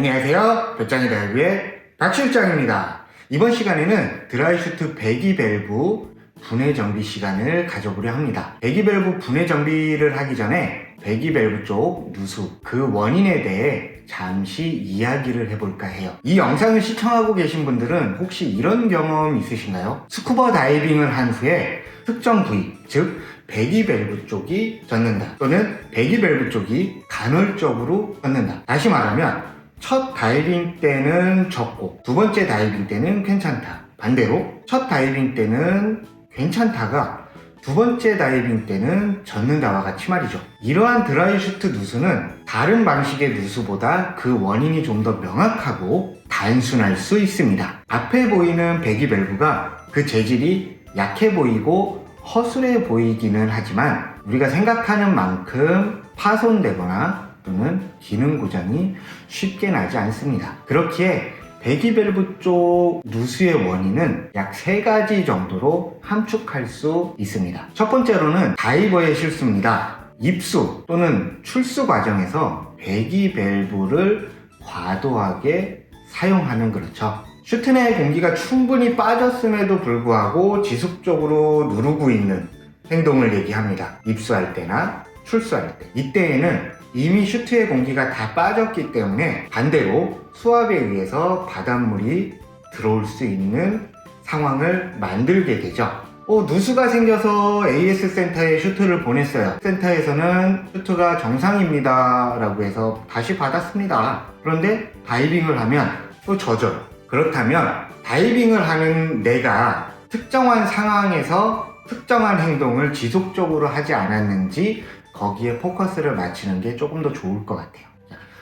안녕하세요. 배짱이 다이브의 박실장입니다. 이번 시간에는 드라이슈트 배기 밸브 분해 정비 시간을 가져보려 합니다. 배기 밸브 분해 정비를 하기 전에 배기 밸브 쪽 누수, 그 원인에 대해 잠시 이야기를 해볼까 해요. 이 영상을 시청하고 계신 분들은 혹시 이런 경험 있으신가요? 스쿠버 다이빙을 한 후에 특정 부위, 즉 배기 밸브 쪽이 젖는다, 또는 배기 밸브 쪽이 간헐적으로 젖는다. 다시 말하면 첫 다이빙 때는 젖고 두 번째 다이빙 때는 괜찮다, 반대로 첫 다이빙 때는 괜찮다가 두 번째 다이빙 때는 젖는다와 같이 말이죠. 이러한 드라이슈트 누수는 다른 방식의 누수보다 그 원인이 좀 더 명확하고 단순할 수 있습니다. 앞에 보이는 배기 밸브가 그 재질이 약해 보이고 허술해 보이기는 하지만 우리가 생각하는 만큼 파손되거나 또는 기능 고장이 쉽게 나지 않습니다. 그렇기에 배기 밸브 쪽 누수의 원인은 약 3가지 정도로 함축할 수 있습니다. 첫 번째로는 다이버의 실수입니다. 입수 또는 출수 과정에서 배기 밸브를 과도하게 사용하는 그렇죠. 슈트 내 공기가 충분히 빠졌음에도 불구하고 지속적으로 누르고 있는 행동을 얘기합니다. 입수할 때나 출수할 때. 이때에는 이미 슈트의 공기가 다 빠졌기 때문에 반대로 수압에 의해서 바닷물이 들어올 수 있는 상황을 만들게 되죠. 누수가 생겨서 AS 센터에 슈트를 보냈어요. 센터에서는 슈트가 정상입니다 라고 해서 다시 받았습니다. 그런데 다이빙을 하면 또 젖어요. 그렇다면 다이빙을 하는 내가 특정한 상황에서 특정한 행동을 지속적으로 하지 않았는지 거기에 포커스를 맞추는 게 조금 더 좋을 것 같아요.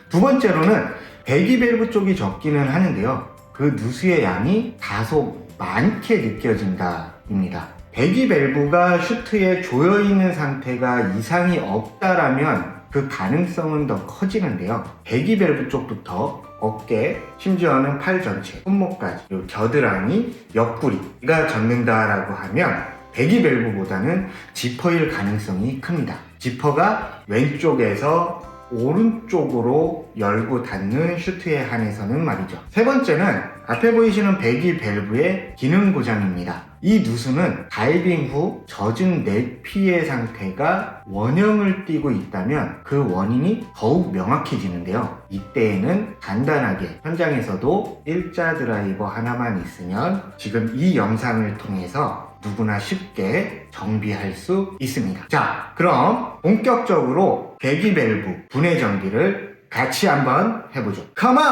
두 번째로는 배기 밸브 쪽이 적기는 하는데요. 그 누수의 양이 다소 많게 느껴진다 입니다. 배기 밸브가 슈트에 조여있는 상태가 이상이 없다라면 그 가능성은 더 커지는데요. 배기 밸브 쪽부터 어깨, 심지어는 팔 전체, 손목까지, 그리고 겨드랑이, 옆구리가 젖는다라고 하면 배기 밸브보다는 지퍼일 가능성이 큽니다. 지퍼가 왼쪽에서 오른쪽으로 열고 닫는 슈트에 한해서는 말이죠. 세 번째는 앞에 보이시는 배기 밸브의 기능 고장입니다. 이 누수는 다이빙 후 젖은 내피의 상태가 원형을 띠고 있다면 그 원인이 더욱 명확해지는데요. 이때에는 간단하게 현장에서도 일자 드라이버 하나만 있으면 지금 이 영상을 통해서 누구나 쉽게 정비할 수 있습니다. 자, 그럼 본격적으로 배기 밸브 분해 정비를 같이 한번 해보죠. 컴온!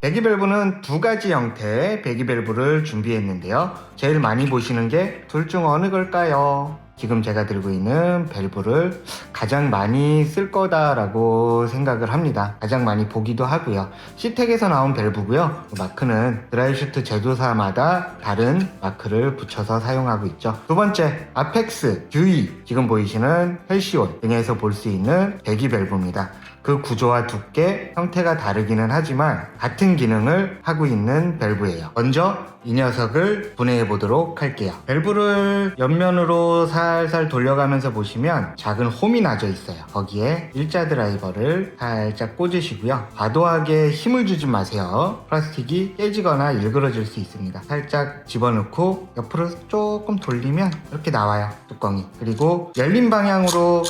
배기 밸브는 2가지 형태의 배기 밸브를 준비했는데요. 제일 많이 보시는 게 둘 중 어느 걸까요? 지금 제가 들고 있는 밸브를 가장 많이 쓸 거다라고 생각을 합니다. 가장 많이 보기도 하고요. 시텍에서 나온 밸브고요. 마크는 드라이슈트 제조사마다 다른 마크를 붙여서 사용하고 있죠. 두 번째, 아펙스, 듀이, 지금 보이시는 헬시온 등에서 볼 수 있는 배기 밸브입니다. 그 구조와 두께, 형태가 다르기는 하지만 같은 기능을 하고 있는 밸브예요. 먼저 이 녀석을 분해해 보도록 할게요. 밸브를 옆면으로 살살 돌려가면서 보시면 작은 홈이 나져 있어요. 거기에 일자 드라이버를 살짝 꽂으시고요. 과도하게 힘을 주지 마세요. 플라스틱이 깨지거나 일그러질 수 있습니다. 살짝 집어넣고 옆으로 조금 돌리면 이렇게 나와요, 뚜껑이. 그리고 열린 방향으로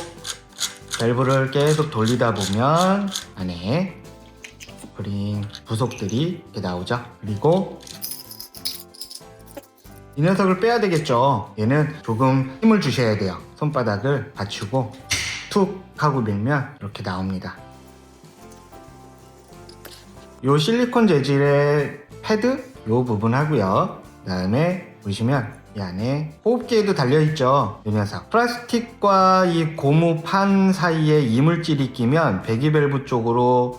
밸브를 계속 돌리다 보면 안에 스프링 부속들이 이렇게 나오죠. 그리고 이 녀석을 빼야 되겠죠. 얘는 조금 힘을 주셔야 돼요. 손바닥을 받치고 툭 하고 밀면 이렇게 나옵니다. 요 실리콘 재질의 패드 요 부분 하고요. 그 다음에 보시면 이 안에 호흡기에도 달려있죠. 이 녀석. 플라스틱과 이 고무판 사이에 이물질이 끼면 배기 밸브 쪽으로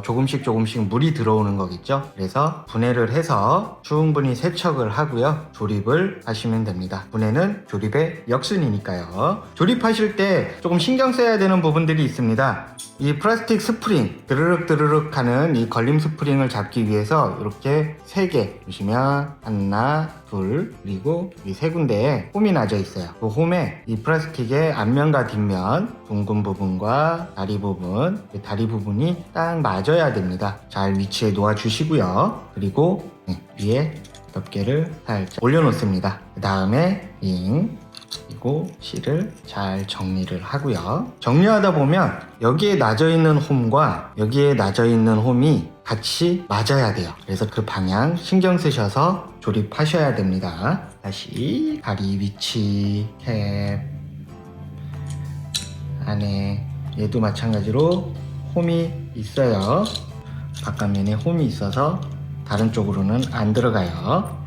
조금씩 물이 들어오는 거겠죠. 그래서 분해를 해서 충분히 세척을 하고요. 조립을 하시면 됩니다. 분해는 조립의 역순이니까요. 조립하실 때 조금 신경 써야 되는 부분들이 있습니다. 이 플라스틱 스프링 드르륵 하는 이 걸림 스프링을 잡기 위해서 이렇게 3개 보시면 하나, 둘, 그리고 이 세 군데에 홈이 나져 있어요. 그 홈에 이 플라스틱의 앞면과 뒷면, 둥근 부분과 다리 부분, 그 다리 부분이 딱 맞아야 됩니다. 잘 위치에 놓아 주시고요. 그리고 위에 덮개를 살짝 올려놓습니다. 그 다음에 그리고 실을 잘 정리를 하고요. 정리하다 보면 여기에 나져 있는 홈과 여기에 나져 있는 홈이 같이 맞아야 돼요. 그래서 그 방향 신경 쓰셔서 조립하셔야 됩니다. 다시 다리 위치, 캡 안에 얘도 마찬가지로 홈이 있어요. 바깥면에 홈이 있어서 다른 쪽으로는 안 들어가요.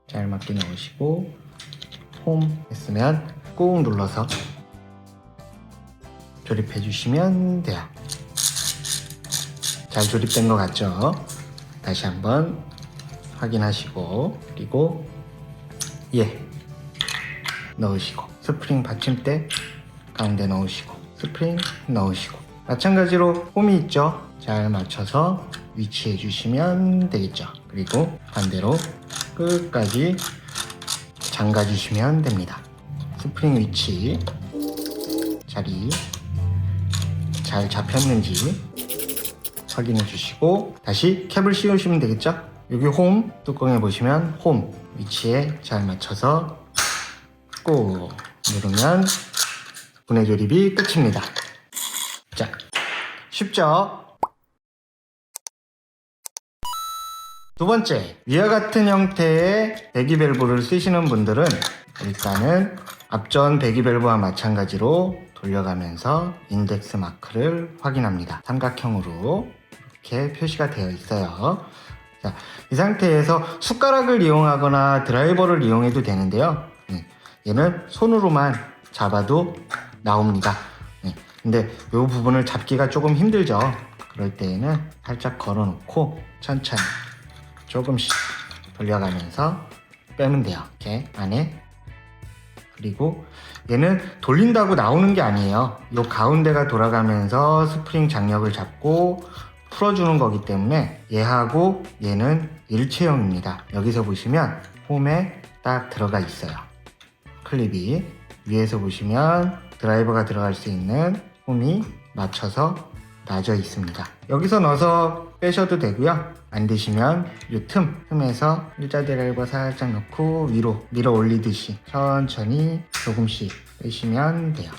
잘 맞게 넣으시고 홈 했으면 꾹 눌러서 조립해 주시면 돼요. 잘 조립된 것 같죠? 다시 한번 확인하시고 그리고 넣으시고 스프링 받침대 가운데 넣으시고 스프링 넣으시고 마찬가지로 홈이 있죠? 잘 맞춰서 위치해 주시면 되겠죠? 그리고 반대로 끝까지 잠가 주시면 됩니다. 스프링 위치 자리 잘 잡혔는지 확인해 주시고 다시 캡을 씌우시면 되겠죠? 여기 홈 뚜껑에 보시면 홈 위치에 잘 맞춰서 꾹 누르면 분해 조립이 끝입니다. 자, 쉽죠? 두 번째, 위와 같은 형태의 배기밸브를 쓰시는 분들은 일단은 앞전 배기밸브와 마찬가지로 돌려가면서 인덱스 마크를 확인합니다. 삼각형으로 이렇게 표시가 되어 있어요. 자, 이 상태에서 숟가락을 이용하거나 드라이버를 이용해도 되는데요. 얘는 손으로만 잡아도 나옵니다. 근데 이 부분을 잡기가 조금 힘들죠. 그럴 때에는 살짝 걸어 놓고 천천히 조금씩 돌려가면서 빼면 돼요. 이렇게 안에. 그리고 얘는 돌린다고 나오는 게 아니에요. 이 가운데가 돌아가면서 스프링 장력을 잡고 풀어주는 거기 때문에 얘하고 얘는 일체형입니다. 여기서 보시면 홈에 딱 들어가 있어요. 클립이 위에서 보시면 드라이버가 들어갈 수 있는 홈이 맞춰서 놔져 있습니다. 여기서 넣어서 빼셔도 되고요. 안 되시면 이 틈에서 일자 드라이버 살짝 넣고 위로 밀어 올리듯이 천천히 조금씩 빼시면 돼요.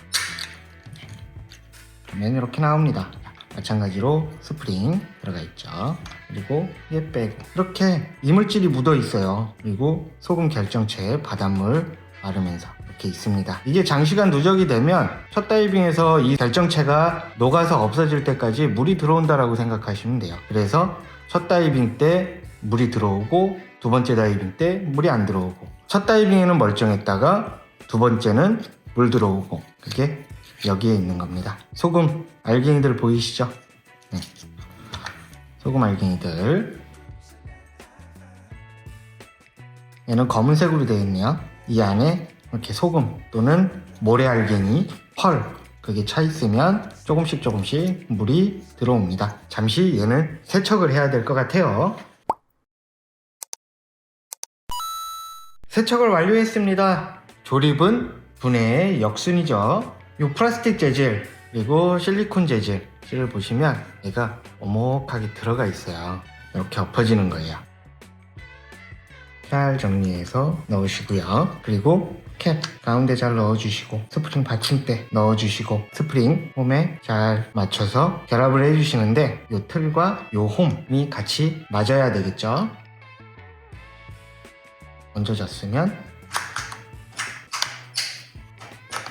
그러면 이렇게 나옵니다. 마찬가지로 스프링 들어가 있죠. 그리고 얘 빼고 이렇게 이물질이 묻어 있어요. 그리고 소금 결정체에 바닷물 마르면서 이렇게 있습니다. 이게 장시간 누적이 되면 첫 다이빙에서 이 결정체가 녹아서 없어질 때까지 물이 들어온다라고 생각하시면 돼요. 그래서 첫 다이빙 때 물이 들어오고 두 번째 다이빙 때 물이 안 들어오고 첫 다이빙에는 멀쩡했다가 두 번째는 물 들어오고 그게 여기에 있는 겁니다. 소금 알갱이들 보이시죠? 네. 소금 알갱이들 얘는 검은색으로 되어 있네요. 이 안에 이렇게 소금 또는 모래 알갱이, 펄 그게 차 있으면 조금씩 물이 들어옵니다. 잠시 얘는 세척을 해야 될 것 같아요. 세척을 완료했습니다. 조립은 분해의 역순이죠. 이 플라스틱 재질 그리고 실리콘 재질을 보시면 얘가 오목하게 들어가 있어요. 이렇게 엎어지는 거예요. 잘 정리해서 넣으시고요. 그리고 캡 가운데 잘 넣어주시고 스프링 받침대 넣어주시고 스프링 홈에 잘 맞춰서 결합을 해주시는데 이 틀과 이 홈이 같이 맞아야 되겠죠. 얹어졌으면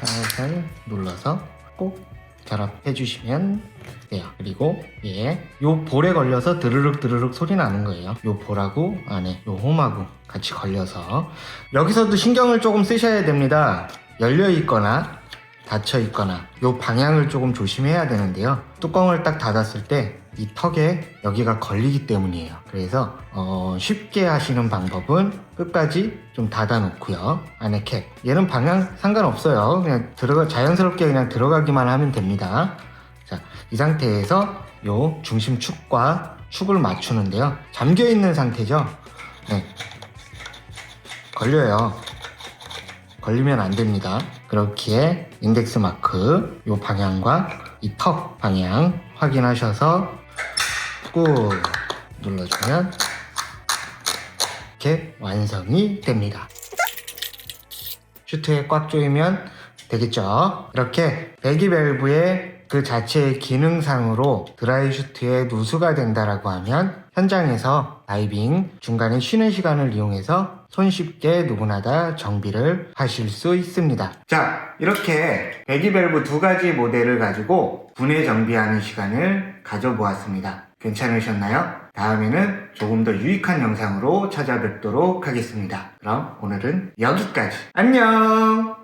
살살 눌러서 꼭 결합해 주시면 돼요. 그리고 이 볼에 걸려서 드르륵 소리 나는 거예요. 이 볼하고 안에 이 홈하고 같이 걸려서 여기서도 신경을 조금 쓰셔야 됩니다. 열려 있거나 닫혀 있거나 이 방향을 조금 조심해야 되는데요. 뚜껑을 딱 닫았을 때 이 턱에 여기가 걸리기 때문이에요. 그래서 쉽게 하시는 방법은 끝까지 좀 닫아 놓고요. 안에 캡 얘는 방향 상관없어요. 그냥 자연스럽게 그냥 들어가기만 하면 됩니다. 자, 이 상태에서 요 중심 축과 축을 맞추는데요. 잠겨 있는 상태죠. 네. 걸려요. 걸리면 안 됩니다. 그렇기에 인덱스 마크 요 방향과 이 턱 방향 확인하셔서 꾹 눌러주면 이렇게 완성이 됩니다. 슈트에 꽉 조이면 되겠죠. 이렇게 배기 밸브의 그 자체의 기능상으로 드라이 슈트에 누수가 된다라고 하면 현장에서 다이빙 중간에 쉬는 시간을 이용해서 손쉽게 누구나 다 정비를 하실 수 있습니다. 자, 이렇게 배기 밸브 두 가지 모델을 가지고 분해 정비하는 시간을 가져보았습니다. 괜찮으셨나요? 다음에는 조금 더 유익한 영상으로 찾아뵙도록 하겠습니다. 그럼 오늘은 여기까지. 안녕!